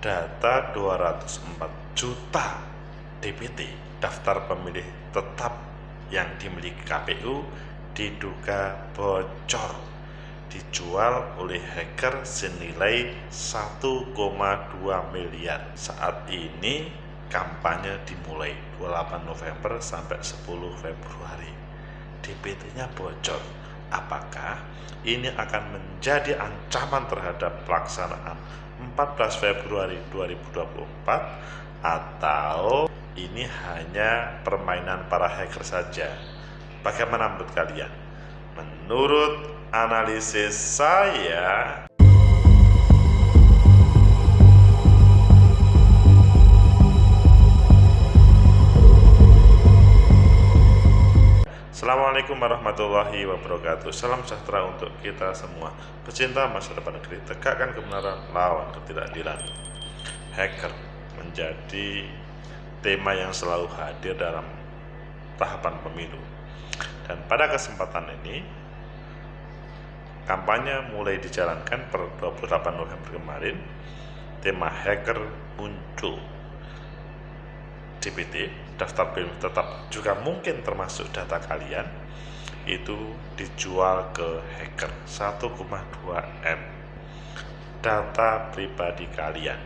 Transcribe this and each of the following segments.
data 204 juta DPT daftar pemilih tetap yang dimiliki KPU diduga bocor, dijual oleh hacker senilai 1,2 miliar. Saat ini kampanye dimulai 28 November sampai 10 Februari. DPT-nya bocor. Apakah ini akan menjadi ancaman terhadap pelaksanaan 14 Februari 2024 atau ini hanya permainan para hacker saja? Bagaimana menurut kalian? Menurut analisis saya, Assalamualaikum warahmatullahi wabarakatuh. Salam sejahtera untuk kita semua. Pecinta masa depan negeri, tegakkan kebenaran, lawan ketidakadilan. Hacker menjadi tema yang selalu hadir dalam tahapan pemilu. Dan pada kesempatan ini, kampanye mulai dijalankan per 28 November kemarin. Tema hacker muncul. DPT, daftar pemilih tetap, juga mungkin termasuk data kalian, itu dijual ke hacker 1,2 M data pribadi kalian.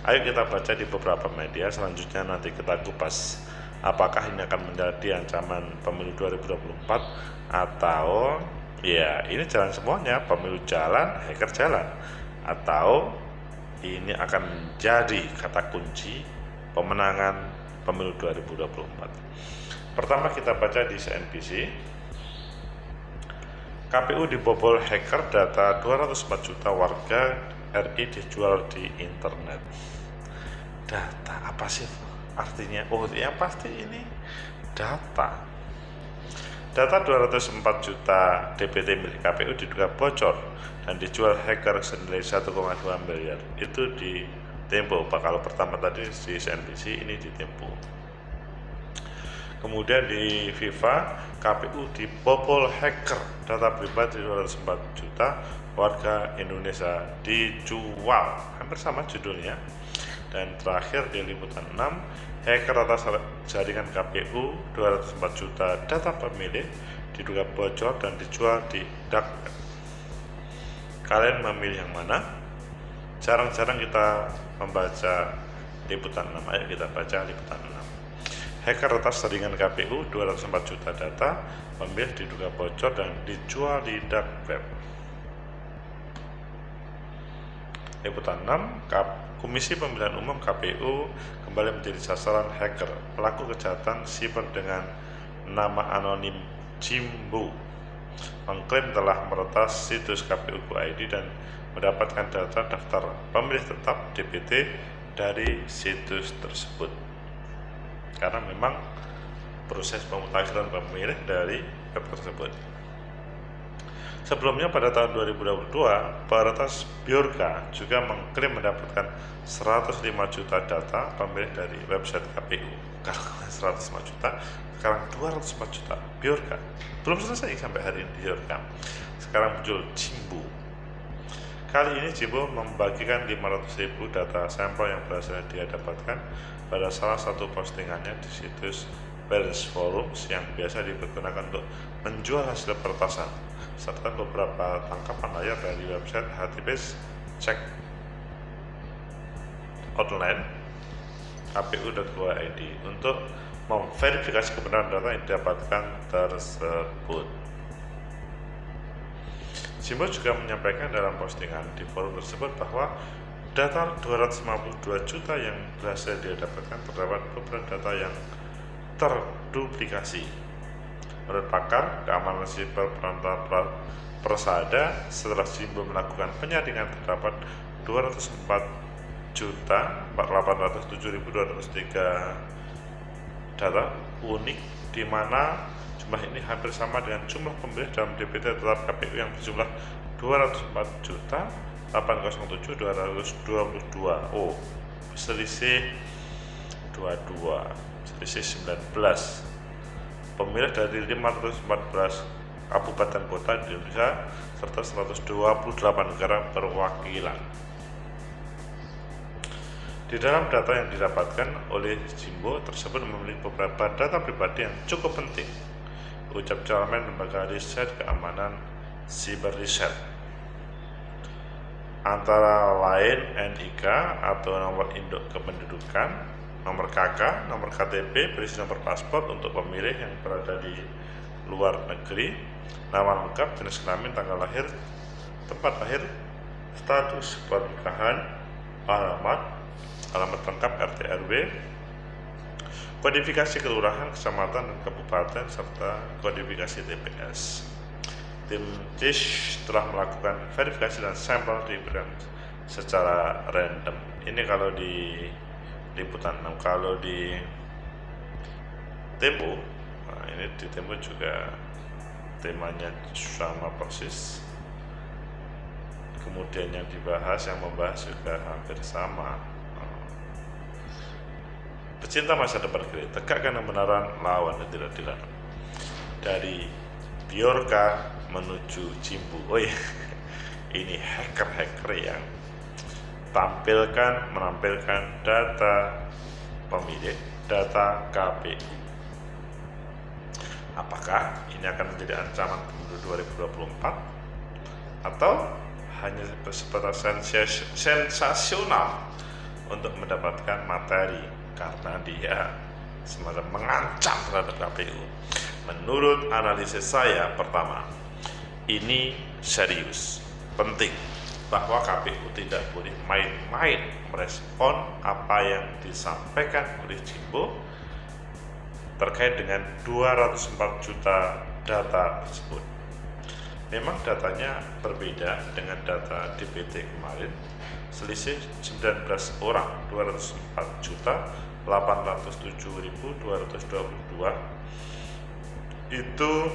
Ayo kita baca di beberapa media. Selanjutnya nanti kita kupas apakah ini akan menjadi ancaman pemilu 2024 atau ya ini jalan semuanya, pemilu jalan, hacker jalan, atau ini akan menjadi kata kunci pemenangan pemilu 2024. Pertama kita baca di CNBC. KPU dibobol hacker, data 204 juta warga RI dijual di internet. Data apa sih artinya? Oh ya pasti ini data. Data 204 juta DPT milik KPU diduga bocor dan dijual hacker senilai 1,2 miliar. Itu di Tempo. Kalau pertama tadi di CNBC, ini di Tempo. Kemudian di FIFA, KPU dibobol hacker, data pribadi 204 juta warga Indonesia dijual. Hampir sama judulnya. Dan terakhir di liputan 6, hacker atas jaringan KPU 204 juta data pemilih diduga bocor dan dijual di dark web. Kalian memilih yang mana? Jarang-jarang kita membaca liputan 6. Ayo kita baca liputan 6. Hacker atas jaringan KPU 204 juta data pemilih diduga bocor dan dijual di dark web. Liputan 6. Komisi Pemilihan Umum KPU kembali menjadi sasaran hacker. Pelaku kejahatan siber dengan nama anonim Jimbo mengklaim telah meretas situs kpu.id dan mendapatkan data daftar pemilih tetap DPT dari situs tersebut. Karena memang proses pemutakhiran pemilih dari web tersebut. Sebelumnya pada tahun 2022, Peretas Biorka juga mengklaim mendapatkan 105 juta data pemilih dari website KPU. Kalau 105 juta, sekarang 204 juta. Biorka belum selesai sampai hari ini Biorka. Sekarang muncul Jimbo. Kali ini Jimbo membagikan 500.000 data sampel yang berhasil dia dapatkan pada salah satu postingannya di situs Balance Forums yang biasa dipergunakan untuk menjual hasil peretasan, serta beberapa tangkapan layar dari website HTTPS Check Online kpu.go.id untuk memverifikasi kebenaran data yang didapatkan tersebut. Jimbo juga menyampaikan dalam postingan di forum tersebut bahwa data 252 juta yang berhasil dia dapatkan terdapat beberapa data yang terduplikasi. Menurut pakar keamanan siber Pranta Persada, setelah Jimbo melakukan penyaringan terdapat 204.807.203 data unik, di mana jumlah ini hampir sama dengan jumlah pemilih dalam DPT tetap KPU yang berjumlah 204.807.222. Oh, selisih 22, selisih 19 pemilih dari 514 kabupaten kota di Indonesia serta 128 negara perwakilan. Di dalam data yang didapatkan oleh Jimbo tersebut memiliki beberapa data pribadi yang cukup penting, ucap Chairman Lembaga Riset Keamanan Siber Riset. Antara lain NIK atau nomor induk kependudukan, nomor KK, nomor KTP, berisi nomor paspor untuk pemilih yang berada di luar negeri, nama lengkap, jenis kelamin, tanggal lahir, tempat lahir, status pernikahan, alamat lengkap RT RW, kodifikasi kelurahan, kecamatan, dan kabupaten, serta kodifikasi TPS. Tim CIS telah melakukan verifikasi dan sampel diberikan secara random. Ini kalau di liputan 6. Kalau di Tempo, nah ini di Tempo juga temanya sama persis. Kemudian yang dibahas, yang membahas juga hampir sama. Pecinta masa depan Grey, tegakkan kebenaran, lawan ketidakadilan. Dari Bjorka menuju Jimbo. Oh iya, ini hacker-hacker yang menampilkan data pemilih, data KPU. Apakah ini akan menjadi ancaman pemilu 2024 atau hanya sebatas sensasional untuk mendapatkan materi karena dia semacam mengancam terhadap KPU? Menurut analisis saya, pertama, ini serius, penting, bahwa KPU tidak boleh main-main merespon apa yang disampaikan oleh Jimbo terkait dengan 204 juta data tersebut. Memang datanya berbeda dengan data DPT kemarin, selisih 19 orang, 204 juta 807.222 itu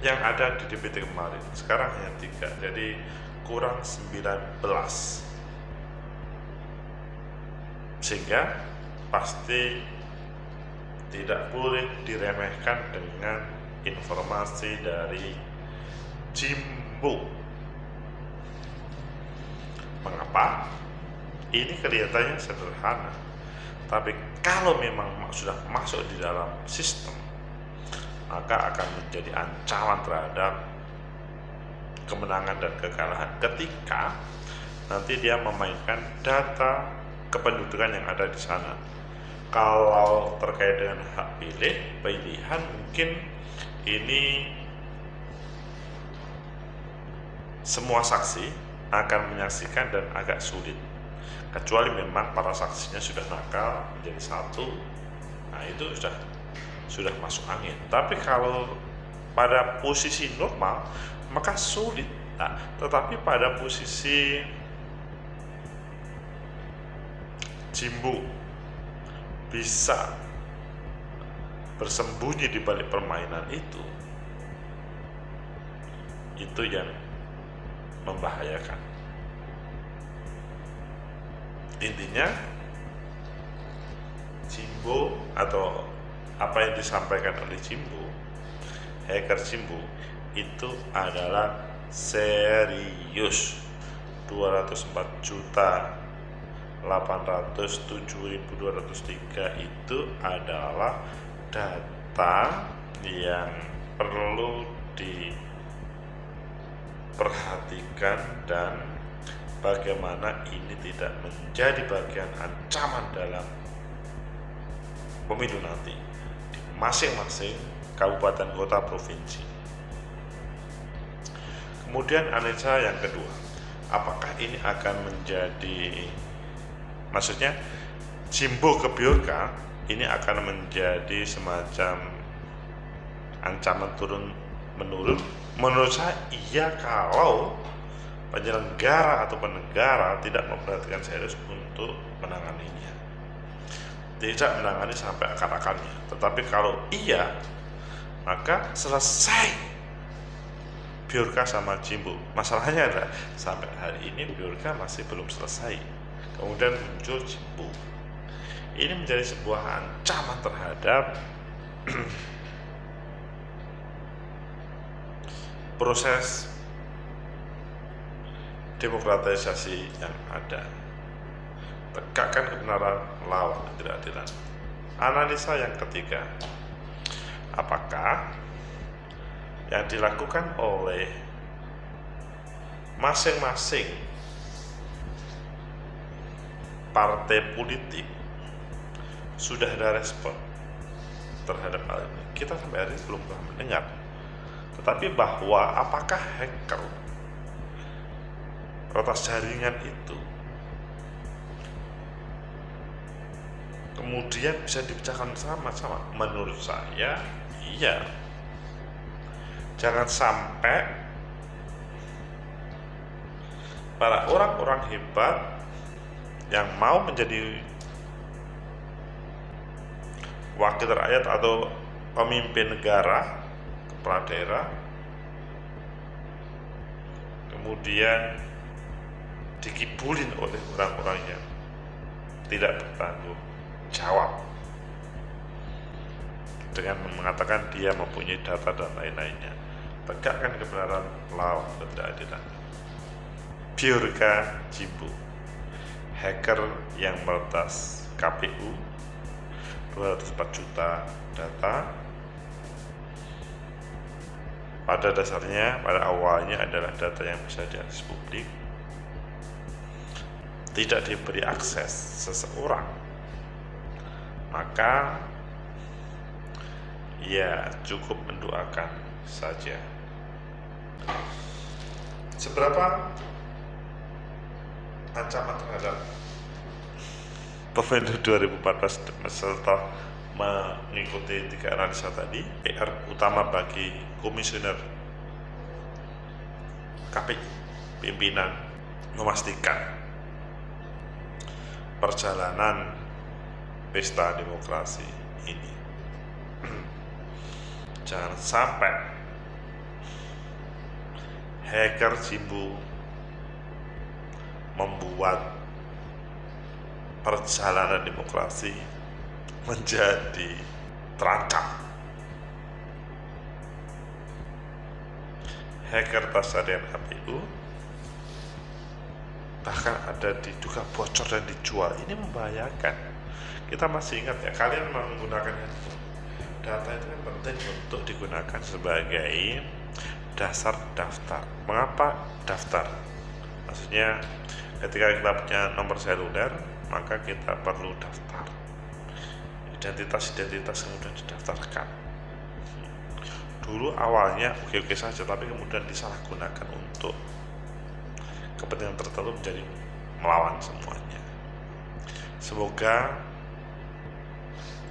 yang ada di DPT kemarin. Sekarang hanya 3, jadi kurang 19, sehingga pasti tidak boleh diremehkan dengan informasi dari Jimbo. Mengapa? Ini kelihatannya sederhana, tapi kalau memang sudah masuk di dalam sistem, maka akan menjadi ancaman terhadap kemenangan dan kekalahan ketika nanti dia memainkan data kependudukan yang ada di sana. Kalau terkait dengan hak pilihan, mungkin ini semua saksi akan menyaksikan dan agak sulit, kecuali memang para saksinya sudah nakal menjadi satu. Nah, itu sudah masuk angin. Tapi kalau pada posisi normal, maka sulit. Nah, tetapi pada posisi Jimbo bisa bersembunyi di balik permainan itu yang membahayakan. Intinya, Jimbo atau apa yang disampaikan oleh Jimbo, hacker Jimbo, itu adalah serius. 204 juta 807.203 itu adalah data yang perlu diperhatikan dan bagaimana ini tidak menjadi bagian ancaman dalam pemilu nanti di masing-masing kabupaten kota provinsi. Kemudian analisa yang kedua, apakah ini akan menjadi, maksudnya Jimbo ke Bjorka ini akan menjadi semacam ancaman turun-menurun? Menurut saya iya, kalau penyelenggara atau penegara tidak memperhatikan serius untuk menanganinya, tidak menangani sampai akar-akarnya. Tetapi kalau iya, maka selesai Bjorka sama Jimbo. Masalahnya adalah sampai hari ini Bjorka masih belum selesai, kemudian muncul Jimbo. Ini menjadi sebuah ancaman terhadap proses demokratisasi yang ada. Tegakkan kebenaran, lawan ketidakadilan. Analisa yang ketiga, apakah yang dilakukan oleh masing-masing partai politik sudah ada respon terhadap hal ini? Kita sampai hari ini belum pernah mendengar. Tetapi bahwa apakah hacker retas jaringan itu kemudian bisa dipecahkan sama-sama? Menurut saya, iya. Jangan sampai para orang-orang hebat yang mau menjadi wakil rakyat atau pemimpin negara, kepala daerah, kemudian dikibulin oleh orang-orang yang tidak bertanggung jawab dengan mengatakan dia mempunyai data dan lain-lainnya. Tegakkan kebenaran, lawan ketidakadilan. Biorka Jimbo, hacker yang meretas KPU 204 juta data, pada dasarnya, pada awalnya adalah data yang bisa diakses publik, tidak diberi akses seseorang, maka ya cukup mendoakan saja. Seberapa ancaman terhadap pemilu 2014 serta mengikuti 3 analisa tadi, PR utama bagi komisioner KPU, pimpinan, memastikan perjalanan pesta demokrasi ini jangan sampai hacker Jimbo membuat perjalanan demokrasi menjadi terancam. Hacker tas jaringan KPU bahkan ada diduga bocor dan dijual. Ini membahayakan. Kita masih ingat ya, kalian menggunakan handphone, data itu kan penting untuk digunakan sebagai dasar daftar. Mengapa daftar? Maksudnya ketika kita punya nomor seluler, maka kita perlu daftar identitas kemudian didaftarkan. Dulu awalnya oke-oke saja, tapi kemudian disalahgunakan untuk kepentingan tertentu menjadi melawan semuanya. Semoga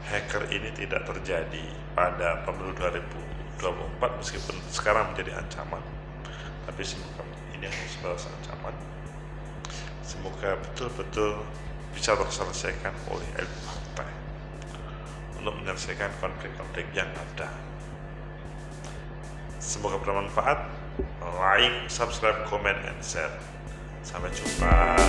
hacker ini tidak terjadi pada pemilu 2024, meskipun sekarang menjadi ancaman, tapi semoga ini hanya sebatas ancaman. Semoga betul-betul bisa terselesaikan oleh elit partai untuk menyelesaikan konflik-konflik yang ada. Semoga bermanfaat. Like, subscribe, comment, and share. Sampai jumpa.